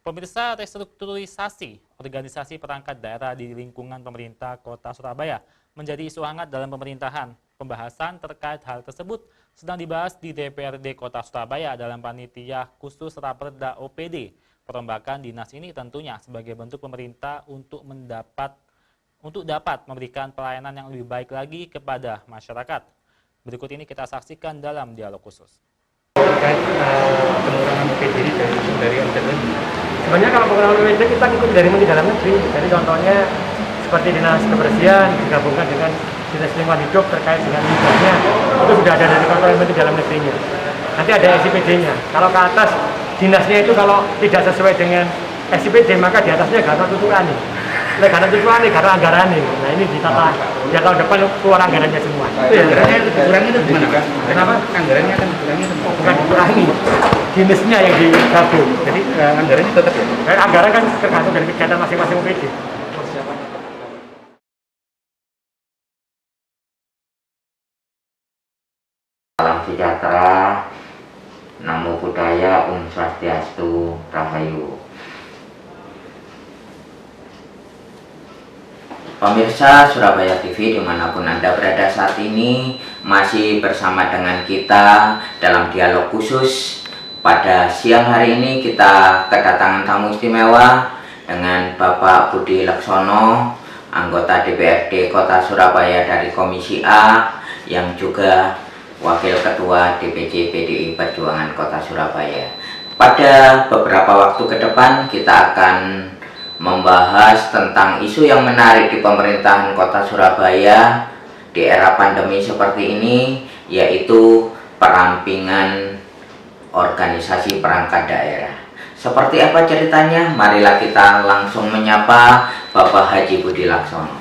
Pemirsa, restrukturisasi organisasi perangkat daerah di lingkungan pemerintah Kota Surabaya menjadi isu hangat dalam pemerintahan. Pembahasan terkait hal tersebut sedang dibahas di DPRD Kota Surabaya dalam panitia khusus Raperda OPD. Perombakan dinas ini tentunya sebagai bentuk pemerintah untuk dapat memberikan pelayanan yang lebih baik lagi kepada masyarakat. Berikut ini kita saksikan dalam dialog khusus. Terkait pengurangan OPD dari OPD. Sebenarnya kalau pengurangan OPD kita ikut dari Menteri Dalam Negeri. Jadi contohnya seperti dinas kebersihan digabungkan dengan dinas lingkungan hidup terkait dengan limbahnya, itu sudah ada dari kontrol Menteri Dalam Negerinya. Nanti ada SIPD-nya. Kalau ke atas dinasnya itu kalau tidak sesuai dengan SIPD maka di atasnya gak ada tuturan nih. Karena tuturan nih, karena anggaran nih. Nah ini ditata. Ya tahun depan keluar anggarannya semua. Anggarannya dikurangi itu gimana Pak? Kenapa? Anggarannya akan dikurangi itu? Bukan dikurangi, dinasnya yang digabung. Jadi anggarannya tetap ya? Anggaran kan tergantung dari kegiatan masing-masing OPD. Salam sejahtera, Namo Buddhaya, Om Swastiastu, Rahayu. Pemirsa Surabaya TV dimanapun Anda berada saat ini, masih bersama dengan kita dalam dialog khusus. Pada siang hari ini kita kedatangan tamu istimewa dengan Bapak Budi Laksono, anggota DPRD Kota Surabaya dari Komisi A, yang juga Wakil Ketua DPC PDI Perjuangan Kota Surabaya. Pada beberapa waktu ke depan kita akan membahas tentang isu yang menarik di pemerintahan Kota Surabaya di era pandemi seperti ini, yaitu perampingan organisasi perangkat daerah. Seperti apa ceritanya? Marilah kita langsung menyapa Bapak Haji Budi Laksono.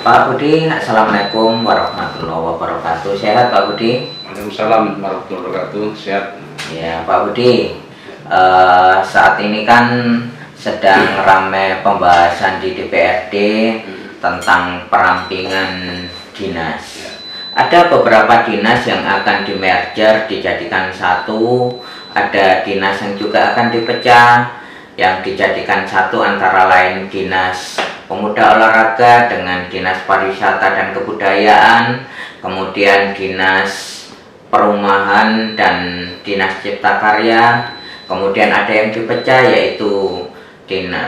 Pak Budi, Assalamualaikum warahmatullahi wabarakatuh. Sehat Pak Budi? Waalaikumsalam warahmatullahi wabarakatuh. Sehat. Ya Pak Budi, saat ini kan sedang ramai pembahasan di DPRD tentang perampingan dinas. Ada beberapa dinas yang akan di-merger, dijadikan satu. Ada dinas yang juga akan dipecah, yang dijadikan satu antara lain Dinas Pemuda Olahraga dengan Dinas Pariwisata dan Kebudayaan, kemudian Dinas Perumahan dan Dinas Cipta Karya, kemudian ada yang dipecah yaitu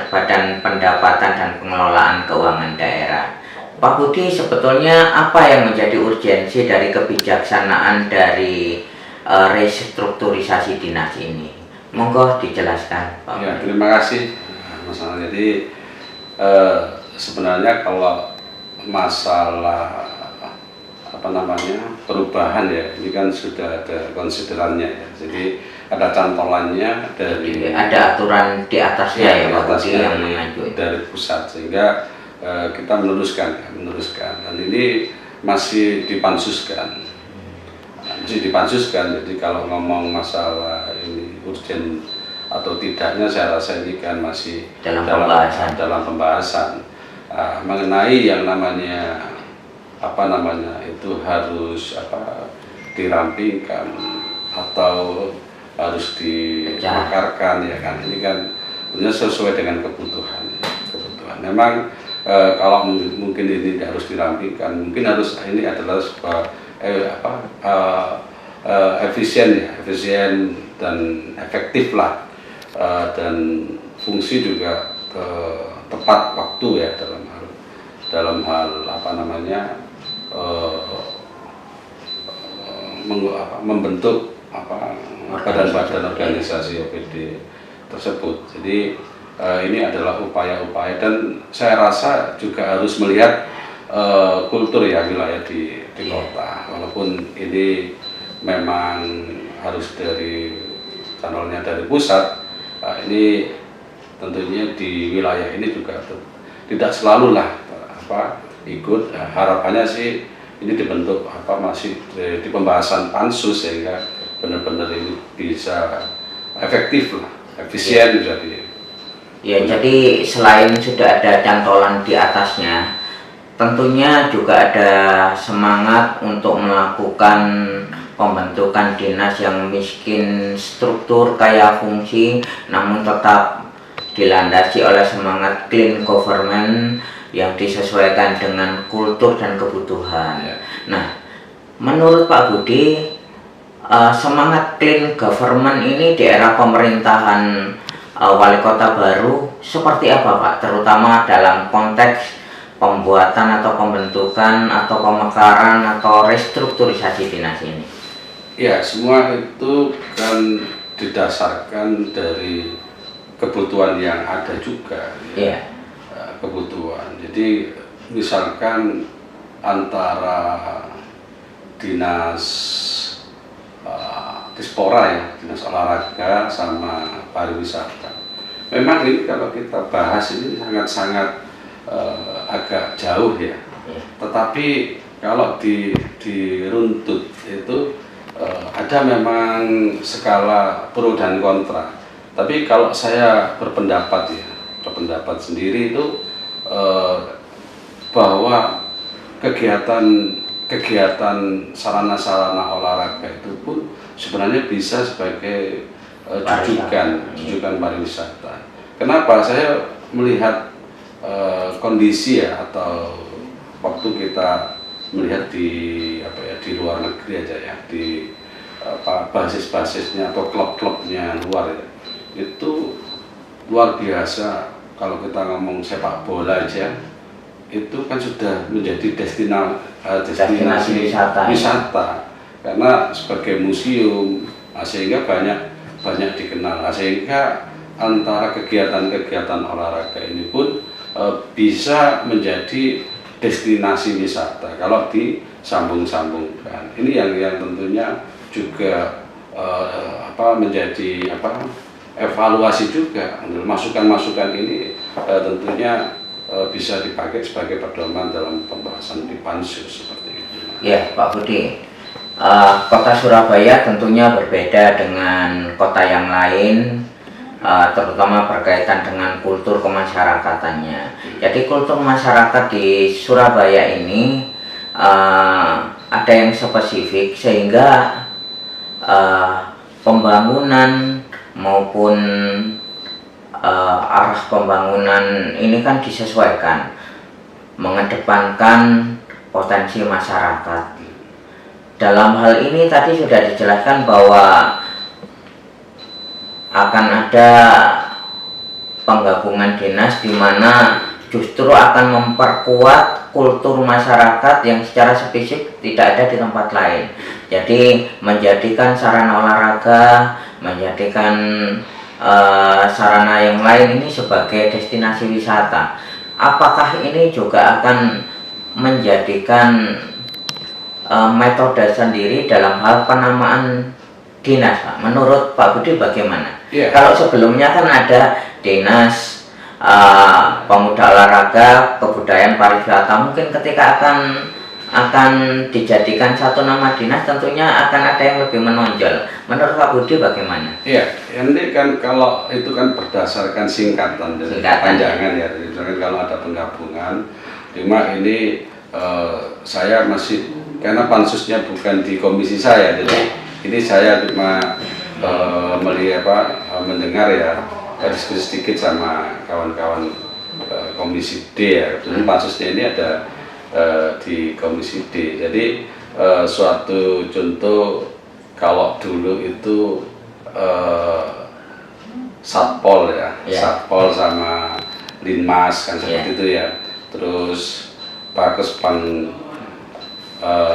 Badan Pendapatan dan Pengelolaan Keuangan Daerah. Pak Budi, sebetulnya apa yang menjadi urgensi dari kebijaksanaan dari restrukturisasi dinas ini? Monggo dijelaskan, Pak. Ya, terima kasih Mas Anand. Jadi sebenarnya kalau masalah perubahan ya, ini kan sudah ada konsiderannya ya. Jadi ada cantolannya dari ada aturan di atasnya ya, Pak Budi, yang dari pusat, sehingga kita meneruskan dan ini masih dipansuskan. Jadi kalau ngomong masalah ini urgen atau tidaknya, saya rasa ini kan masih dalam pembahasan. Mengenai yang namanya itu harus dirampingkan atau harus dimekarkan ya kan, ini kan tentunya sesuai dengan kebutuhan. Memang kalau mungkin ini harus dirampingkan, mungkin harus ini adalah efisien dan efektif lah, dan fungsi juga tepat waktu ya dalam hal membentuk badan-badan organisasi OPD tersebut. Jadi ini adalah upaya-upaya, dan saya rasa juga harus melihat kultur ya wilayah di kota. Walaupun ini memang harus dari channelnya dari pusat, ini tentunya di wilayah ini juga tidak selalu lah ikut. Harapannya sih ini dibentuk masih di pembahasan pansus, sehingga benar-benar ini bisa efektif lah, efisien jadi. Ya, jadi selain sudah ada cantolan di atasnya, tentunya juga ada semangat untuk melakukan pembentukan dinas yang miskin struktur kaya fungsi, namun tetap dilandasi oleh semangat clean government yang disesuaikan dengan kultur dan kebutuhan. Nah, menurut Pak Budi, semangat clean government ini di era pemerintahan wali kota baru seperti apa Pak? Terutama dalam konteks pembuatan atau pembentukan atau pemekaran atau restrukturisasi dinas ini. Ya, semua itu kan didasarkan dari kebutuhan yang ada juga. Ya. Kebutuhan. Jadi misalkan antara dinas Dispora ya, dinas olahraga sama pariwisata. Memang ini kalau kita bahas ini sangat-sangat agak jauh ya. Tetapi kalau diruntut itu ada memang skala pro dan kontra. Tapi kalau saya berpendapat sendiri itu bahwa kegiatan sarana-sarana olahraga itu pun sebenarnya bisa sebagai rujukan pariwisata. Kenapa? Saya melihat kondisi ya, atau waktu kita melihat di luar negeri aja ya, di basis-basisnya atau klub-klubnya luar ya, itu luar biasa. Kalau kita ngomong sepak bola aja, itu kan sudah menjadi destinasi wisata karena sebagai museum, sehingga banyak dikenal, sehingga antara kegiatan-kegiatan olahraga ini pun bisa menjadi destinasi wisata kalau disambung-sambungkan. Ini yang tentunya juga menjadi evaluasi juga. Masukan-masukan ini tentunya bisa dipakai sebagai pedoman dalam pembahasan di Pansus seperti itu. Ya, Pak Budi, kota Surabaya tentunya berbeda dengan kota yang lain, terutama berkaitan dengan kultur kemasyarakatannya. Jadi kultur masyarakat di Surabaya ini ada yang spesifik, sehingga pembangunan maupun arah pembangunan ini kan disesuaikan, mengedepankan potensi masyarakat. Dalam hal ini tadi sudah dijelaskan bahwa akan ada penggabungan dinas di mana justru akan memperkuat kultur masyarakat yang secara spesifik tidak ada di tempat lain. Jadi menjadikan sarana olahraga, menjadikan sarana yang lain ini sebagai destinasi wisata. Apakah ini juga akan menjadikan metode sendiri dalam hal penamaan dinas, Pak? Menurut Pak Budi bagaimana? Kalau sebelumnya kan ada dinas pemuda olahraga, kebudayaan, pariwisata, mungkin ketika akan dijadikan satu nama dinas tentunya akan ada yang lebih menonjol. Menurut Pak Budi bagaimana? Iya, ini kan kalau itu kan berdasarkan singkatan dari panjangan ya. Misalkan kalau ada penggabungan, cuma ini saya masih, karena pansusnya bukan di komisi saya, jadi ini saya cuma mendengar ya, diskusi sedikit sama kawan-kawan komisi D ya. Pansusnya ini ada di komisi D. Jadi suatu contoh, kalau dulu itu Satpol ya, Satpol sama Linmas kan seperti itu ya. Terus Pakespam,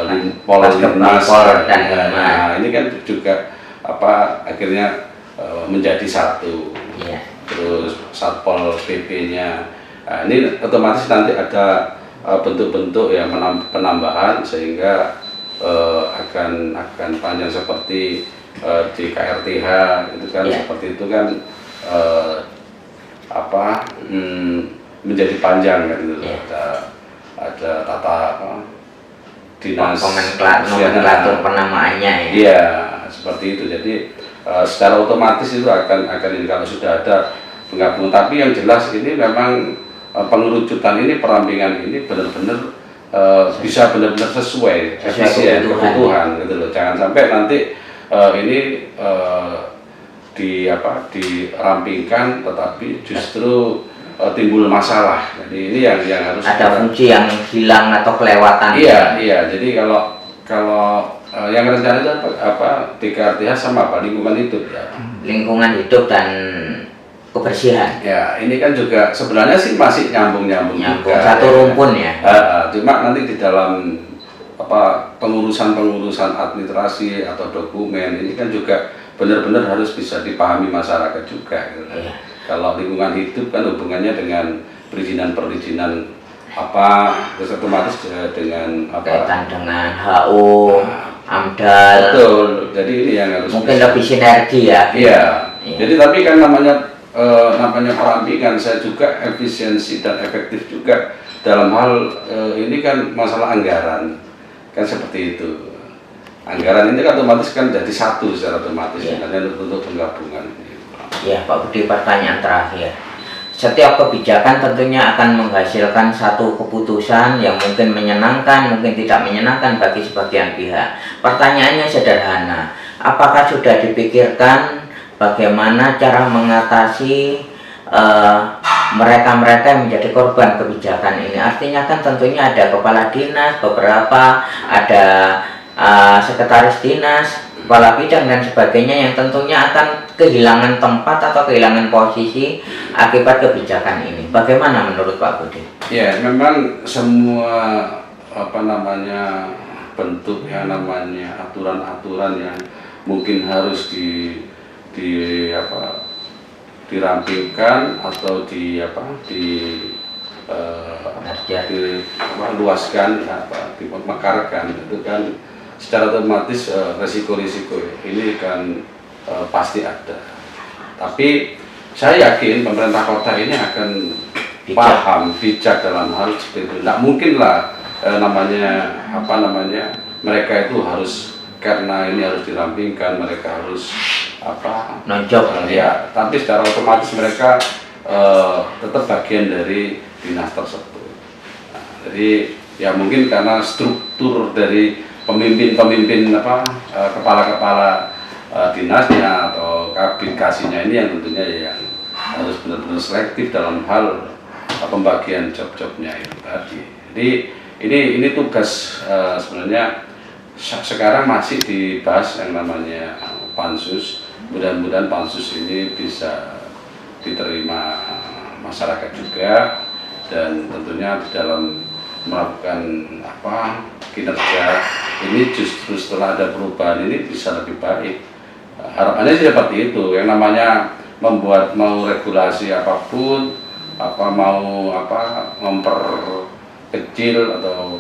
Linmas, nah ini kan juga akhirnya menjadi satu. Terus Satpol PP-nya, nah, ini otomatis nanti ada bentuk-bentuk ya penambahan, sehingga akan panjang seperti di KRTH itu kan, seperti itu kan menjadi panjang kan gitu. Ada tata dinas nomenklatur penamaannya ya. Iya, seperti itu. Jadi secara otomatis itu akan ini kalau sudah ada penggabungan. Tapi yang jelas ini memang pengerucutan ini, perampingan ini benar-benar bisa benar-benar sesuai efisien kebutuhan gitu loh. Jangan sampai nanti ini dirampingkan, tetapi justru timbul masalah. Jadi ini yang harus ada fungsi yang hilang atau kelewatan. Iya. Jadi kalau yang rencana itu apa DKRTH sama apa lingkungan hidup ya. Lingkungan hidup dan kebersihan. Ya, ini kan juga sebenarnya sih masih nyambung juga. Satu rumpun ya. Cuma nanti di dalam pengurusan administrasi atau dokumen ini kan juga benar-benar harus bisa dipahami masyarakat juga. Gitu. Iya. Kalau lingkungan hidup kan hubungannya dengan perizinan terus otomatis dengan kaitan dengan HU, AMDAL. Betul. Jadi ini yang harus mungkin lebih sinergi ya. Iya. Jadi tapi kan namanya perampingan, saya juga efisiensi dan efektif juga dalam hal ini kan masalah anggaran kan seperti itu. Anggaran ini kan otomatis kan jadi satu secara otomatis untuk penggabungan. Ya Pak Budi, pertanyaan terakhir. Setiap kebijakan tentunya akan menghasilkan satu keputusan yang mungkin menyenangkan, mungkin tidak menyenangkan bagi sebagian pihak. Pertanyaannya sederhana, apakah sudah dipikirkan bagaimana cara mengatasi mereka-mereka yang menjadi korban kebijakan ini? Artinya kan tentunya ada kepala dinas, beberapa ada sekretaris dinas, kepala bidang dan sebagainya yang tentunya akan kehilangan tempat atau kehilangan posisi akibat kebijakan ini. Bagaimana menurut Pak Budi? Ya, memang semua bentuk yang namanya aturan-aturan yang mungkin harus dirampingkan atau diluaskan, dimekarkan, itu kan secara otomatis resiko-risiko ini kan pasti ada. Tapi saya yakin pemerintah kota ini akan bijak dalam hal seperti itu. Tidak mungkinlah mereka itu harus karena ini harus dirampingkan, mereka harus nonjok ya. Tapi secara otomatis mereka tetap bagian dari dinas tersebut. Jadi ya mungkin karena struktur dari pemimpin kepala-kepala dinasnya atau kabinasinya ini yang tentunya yang harus benar-benar selektif dalam hal pembagian job-jobnya itu tadi. Jadi ini tugas sebenarnya sekarang masih dibahas yang namanya pansus. Mudah-mudahan pansus ini bisa diterima masyarakat juga, dan tentunya di dalam melakukan kinerja ini justru setelah ada perubahan ini bisa lebih baik. Harapannya sih seperti itu. Yang namanya mau regulasi apapun, memperkecil atau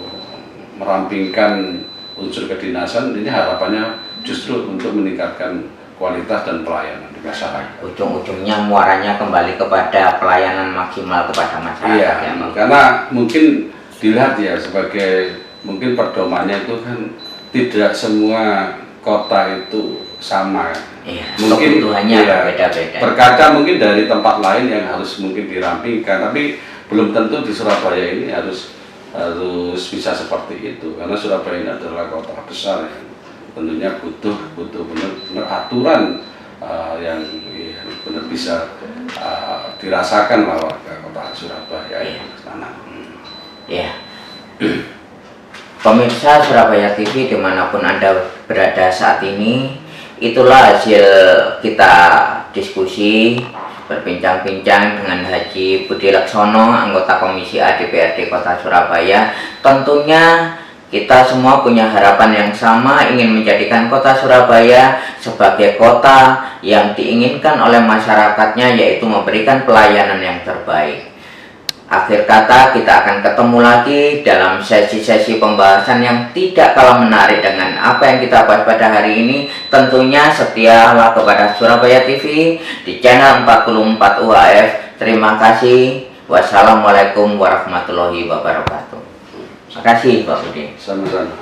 merampingkan unsur kedinasan, ini harapannya justru untuk meningkatkan kualitas dan pelayanan di masyarakat. Ujung-ujungnya muaranya kembali kepada pelayanan maksimal kepada masyarakat. Iya, karena mungkin dilihat ya sebagai mungkin pedomannya itu kan tidak semua kota itu sama. Iya, mungkin kebutuhannya berbeda-beda. Berkaca mungkin dari tempat lain yang harus mungkin dirampingkan, tapi belum tentu di Surabaya ini harus bisa seperti itu, karena Surabaya ini adalah kota besar yang tentunya butuh benar-benar aturan yang benar bisa dirasakan lah warga kota Surabaya. Ya. Pemirsa Surabaya TV dimanapun Anda berada saat ini, itulah hasil kita diskusi berbincang-bincang dengan Haji Budi Laksono, anggota Komisi A DPRD Kota Surabaya. Tentunya kita semua punya harapan yang sama, ingin menjadikan Kota Surabaya sebagai kota yang diinginkan oleh masyarakatnya, yaitu memberikan pelayanan yang terbaik. Akhir kata, kita akan ketemu lagi dalam sesi-sesi pembahasan yang tidak kalah menarik dengan apa yang kita bahas pada hari ini. Tentunya setialah kepada Surabaya TV di channel 44 UHF. Terima kasih. Wassalamualaikum warahmatullahi wabarakatuh. Terima kasih Pak Budi. Sama-sama.